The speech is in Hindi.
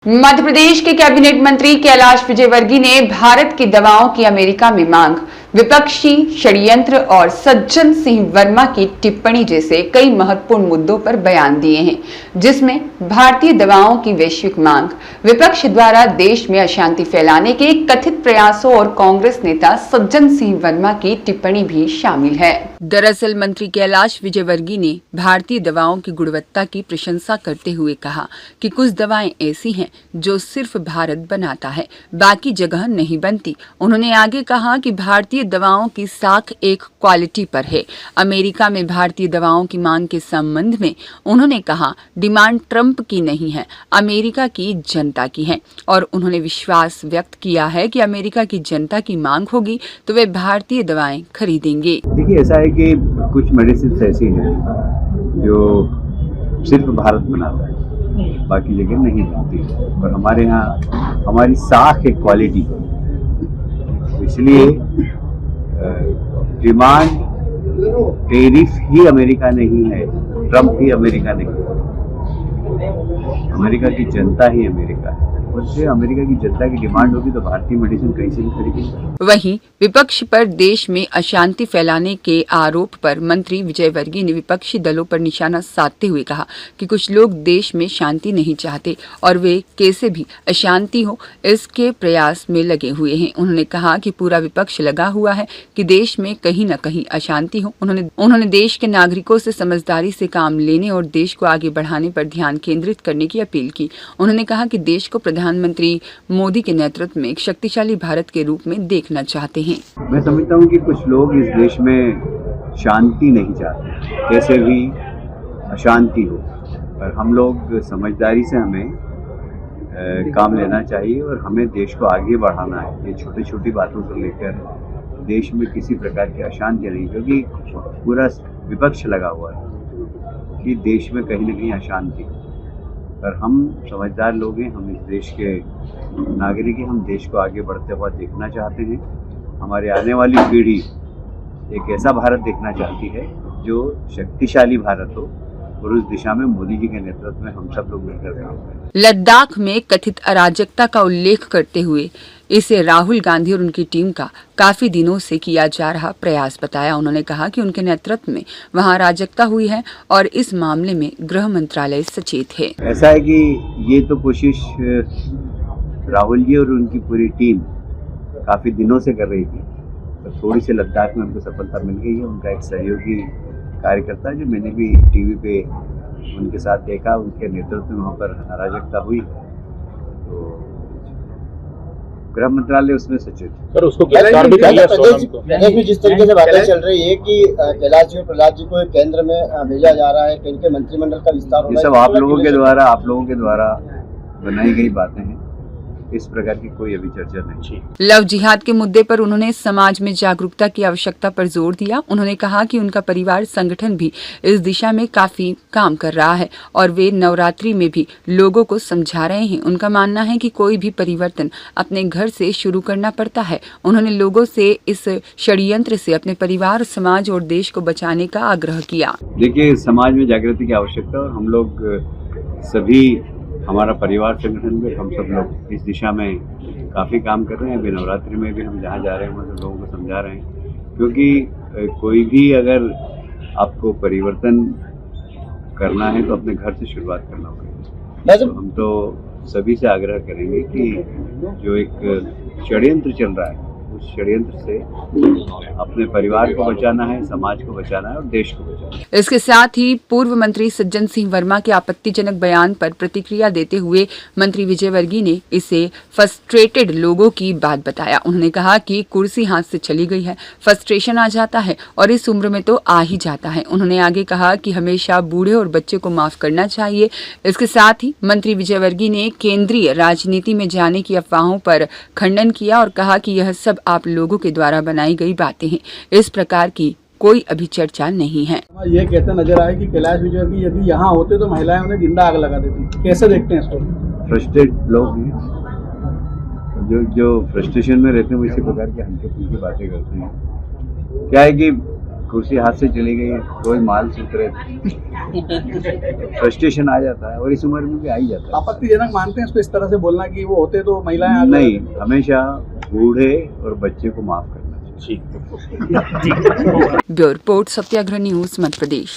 मध्य प्रदेश के कैबिनेट मंत्री कैलाश विजयवर्गीय ने भारत की दवाओं की अमेरिका में मांग, विपक्षी षड्यंत्र और सज्जन सिंह वर्मा की टिप्पणी जैसे कई महत्वपूर्ण मुद्दों पर बयान दिए हैं, जिसमें भारतीय दवाओं की वैश्विक मांग, विपक्ष द्वारा देश में अशांति फैलाने के कथित प्रयासों और कांग्रेस नेता सज्जन सिंह वर्मा की टिप्पणी भी शामिल है। दरअसल मंत्री कैलाश विजयवर्गीय ने भारतीय दवाओं की गुणवत्ता की प्रशंसा करते हुए कहा कि कुछ दवाएं ऐसी हैं जो सिर्फ भारत बनाता है, बाकी जगह नहीं बनती। उन्होंने आगे कहा कि भारतीय दवाओं की साख एक क्वालिटी पर है। अमेरिका में भारतीय दवाओं की मांग के संबंध में उन्होंने कहा, डिमांड ट्रंप की नहीं है, अमेरिका की जनता की है, और उन्होंने विश्वास व्यक्त किया है कि अमेरिका की जनता की मांग होगी तो वे भारतीय दवाएं खरीदेंगे। देखिए, ऐसा है कि कुछ मेडिसिन ऐसी हैं जो सिर्फ भारत बनाता है, बाकी जगह नहीं बनती, और हमारे यहाँ हमारी साख एक क्वालिटी है, इसलिए डिमांड टेरिफ ही अमेरिका नहीं है, ट्रंप ही अमेरिका नहीं है, अमेरिका की जनता ही अमेरिका है। उससे अमेरिका की जनता की डिमांड होगी तो भारतीय मेडिसिन कहीं से भी खरीदेंगे। वहीं विपक्ष पर देश में अशांति फैलाने के आरोप पर मंत्री विजयवर्गीय ने विपक्षी दलों पर निशाना साधते हुए कहा कि कुछ लोग देश में शांति नहीं चाहते और वे कैसे भी अशांति हो इसके प्रयास में लगे हुए हैं। उन्होंने कहा कि पूरा विपक्ष लगा हुआ है कि देश में कहीं न कहीं अशांति हो। उन्होंने देश के नागरिकों से समझदारी से काम लेने और देश को आगे बढ़ाने पर ध्यान केंद्रित करने की अपील की। उन्होंने कहा कि देश को प्रधानमंत्री मोदी के नेतृत्व में एक शक्तिशाली भारत के रूप में देखना चाहते हैं। मैं समझता हूँ कि कुछ लोग इस देश में शांति नहीं चाहते, कैसे भी अशांति हो, पर हम लोग समझदारी से हमें काम लेना चाहिए और हमें देश को आगे बढ़ाना है। ये छोटी छोटी बातों को लेकर देश में किसी प्रकार की अशांति नहीं, क्योंकि पूरा विपक्ष लगा हुआ है कि देश में कहीं न कहीं अशांति, पर हम समझदार लोग हैं, हम इस देश के नागरिक हैं, हम देश को आगे बढ़ते हुआ देखना चाहते हैं। हमारे आने वाली पीढ़ी एक ऐसा भारत देखना चाहती है जो शक्तिशाली भारत हो, और उस दिशा में मोदी जी के नेतृत्व में हम सब लोग मिलकर काम करें। लद्दाख में कथित अराजकता का उल्लेख करते हुए इसे राहुल गांधी और उनकी टीम का काफी दिनों से किया जा रहा प्रयास बताया। उन्होंने कहा कि उनके नेतृत्व में वहां अराजकता हुई है और इस मामले में गृह मंत्रालय सचेत है। ऐसा है कि ये तो कोशिश राहुल जी और उनकी पूरी टीम काफी दिनों से कर रही थी, तो थोड़ी सी लद्दाख में उनको सफलता मिल गई है। उनका एक सहयोगी कार्यकर्ता जो मैंने भी टीवी पे उनके साथ देखा, उनके नेतृत्व में वहाँ पर अराजकता हुई, तो गृह मंत्रालय उसमें सचेत है। सर, उसको गिरफ्तार भी किया प्रदेश में जिस तरीके से बातें चल रही है कि कैलाश जी और प्रहलाद जी को केंद्र में भेजा जा रहा है, इनके मंत्रिमंडल का विस्तार होगा, ये सब आप लोगों के द्वारा बनाई गई बातें हैं, इस प्रकार की कोई अभी चर्चा नहीं। लव जिहाद के मुद्दे पर उन्होंने समाज में जागरूकता की आवश्यकता पर जोर दिया। उन्होंने कहा कि उनका परिवार संगठन भी इस दिशा में काफी काम कर रहा है और वे नवरात्रि में भी लोगों को समझा रहे हैं। उनका मानना है कि कोई भी परिवर्तन अपने घर से शुरू करना पड़ता है। उन्होंने लोगों से इस षड्यंत्र से अपने परिवार, समाज और देश को बचाने का आग्रह किया। देखिए, समाज में जागृति की आवश्यकता, और हम लोग सभी, हमारा परिवार संगठन में हम सब लोग इस दिशा में काफ़ी काम कर रहे हैं। अभी नवरात्रि में भी हम जहाँ जा रहे हैं वहाँ लोगों को समझा रहे हैं, क्योंकि कोई भी अगर आपको परिवर्तन करना है तो अपने घर से शुरुआत करना होगा। तो हम तो सभी से आग्रह करेंगे कि जो एक षड्यंत्र चल रहा है, उस षड्यंत्र से अपने परिवार को बचाना है, समाज को बचाना है और देश को बचाना है। इसके साथ ही पूर्व मंत्री सज्जन सिंह वर्मा के आपत्तिजनक बयान पर प्रतिक्रिया देते हुए मंत्री विजयवर्गीय ने इसे फ्रस्ट्रेटेड लोगों की बात बताया। उन्होंने कहा कि कुर्सी हाथ से चली गई है, फ्रस्ट्रेशन आ जाता है और इस उम्र में तो आ ही जाता है। उन्होंने आगे कहा कि हमेशा बूढ़े और बच्चे को माफ करना चाहिए। इसके साथ ही मंत्री विजयवर्गीय ने केंद्रीय राजनीति में जाने की अफवाहों पर खंडन किया और कहा कि यह सब आप लोगों के द्वारा बनाई गई बातें हैं, इस प्रकार की कोई अभी चर्चा नहीं है। ये कहते नजर आए कि कैलाश विजयवर्गीय यदि यहाँ होते तो महिलाएं उन्हें जिंदा आग लगा देती। कैसे देखते हैं इसको? फ्रस्ट्रेट लोग हैं, जो फ्रस्ट्रेशन में रहते हैं वो इसी प्रकार की हल्की फुल्की बातें करते हैं। क्या है कि कुर्सी हाथ से चली गई, रोज माल सूख रहे थे, फ्रस्ट्रेशन आ जाता है और इस उम्र में भी आ ही जाता है। आपत्तिजनक मानते हैं इसको इस तरह से बोलना कि वो होते तो महिलाएं आगे नहीं, हमेशा बूढ़े और बच्चे को माफ करना चाहिए। ब्यूरो रिपोर्ट, सत्याग्रह न्यूज, मध्य प्रदेश।